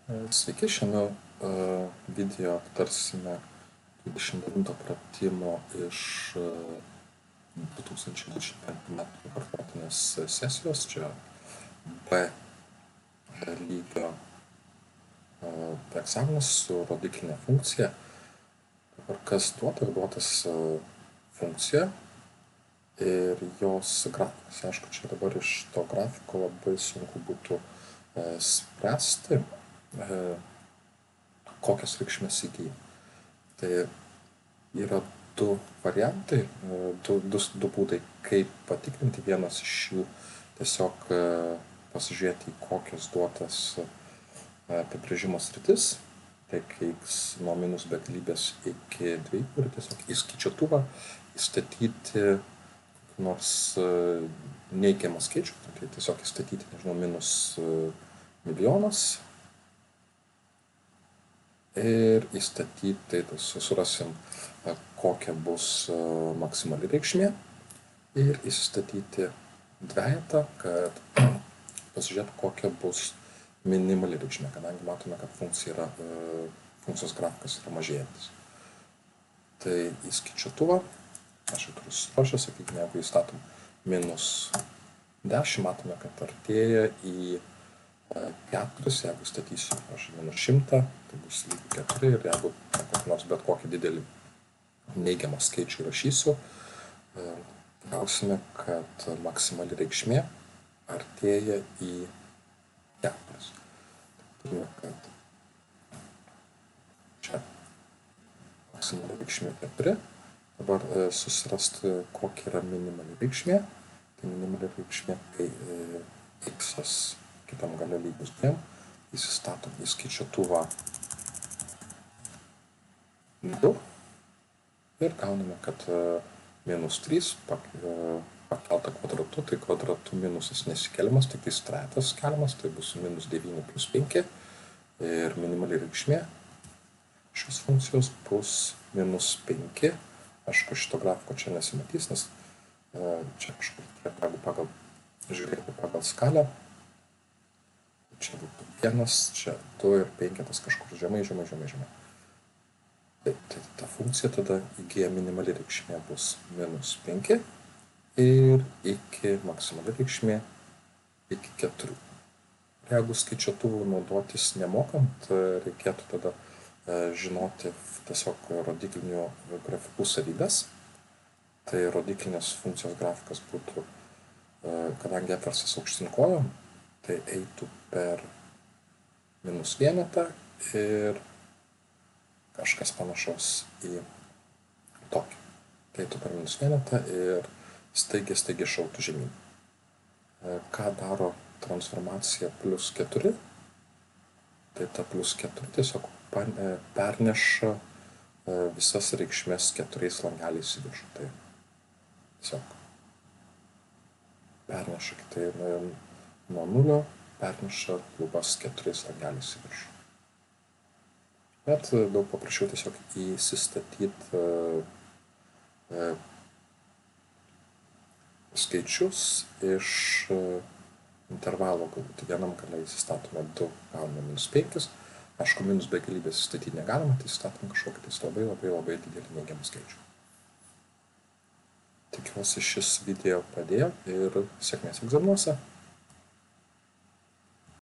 Sveiki, šiame video aptarsime 29 pratimo iš 2025 metų kartotinės sesijos, čia B lygio egzaminas su rodiklinė funkcija. Dabar kas duotas funkcija ir jos grafikas. Aišku, čia dabar iš to grafiko labai sunku būtų spręsti, kokias reikšmės įgyja. Tai yra du variantai, du būdai, kaip patikrinti. Vienas iš jų tiesiog pasižiūrėti, į kokias duotas apibrėžimo sritis, tai x nuo minus begalybės iki 2 ir tiesiog į skaičiuotuvą įstatyti nors neigiamą skaičių, tai tiesiog įstatyti, nežinau, minus milijonas ir įstatyti, tai surasim, kokia bus maksimali reikšmė ir įsistatyti dvejetą, kad pasižiūrėtų, kokia bus minimali reikšmė, kadangi matome, kad funkcijos grafikas yra mažėjantis. Tai į skaičiuotuvą, aš jau turiu susiruošęs, sakykime, jeigu įstatom minus 10, matome, kad artėja į 4, jeigu statysiu, aš minus 100, tai bus lygiai 4 ir jeigu kokį nors bet kokį didelį neigiamą skaičių rašysiu, gausime, kad maksimali reikšmė artėja į 4. Turime, kad čia maksimali reikšmė 4. Dabar susirasti, kokia yra minimali reikšmė. Tai minimali reikšmė, kai x kitam gale lygus 2, įsistatom į skaičiuotuvą 2 ir gauname, kad minus 3 pakelta kvadratu, tai kvadratu minusas nesikeliamas, tik tai trejetas keliamas, tai bus minus 9 plus 5 ir minimali reikšmė šios funkcijos bus minus 5. Aišku, šito grafiko čia nesimatys, nes čia kažkur, jeigu žiūrėti pagal skalę, čia būtų 1, čia 2 ir 5 kažkur žemai. Tai ta funkcija tada įgyja minimali reikšmė bus minus 5 ir iki maksimali reikšmė iki 4. Jeigu skaičiuotuvų naudotis nemokant, reikėtų tada žinoti tiesiog rodiklinių grafikų savybės. Tai rodiklinės funkcijos grafikas būtų, kadangi apversas aukštyn kojom, tai eitų per minus vienetą ir kažkas panašaus į tokį. Tai eitų per minus vienetą ir staigiai šautų žemyn. Ką daro transformacija plus 4? Tai ta plus 4 tiesiog perneša visas reikšmės 4 langeliais į viršų. Tai tiesiog perneša, tai nuo 0 perneša lubas 4 langeliais į viršų. Bet daug paprašiau tiesiog įsistatyti skaičius iš intervalo galų. Tai vienam gale įsistatome 2, gauname minus 5. Aišku, minus begalybės įstatyti negalima, tai įstatom kažkokį labai didelį neigiamą skaičių. Tikiuosi, šis video padėjo ir sėkmės egzaminuose.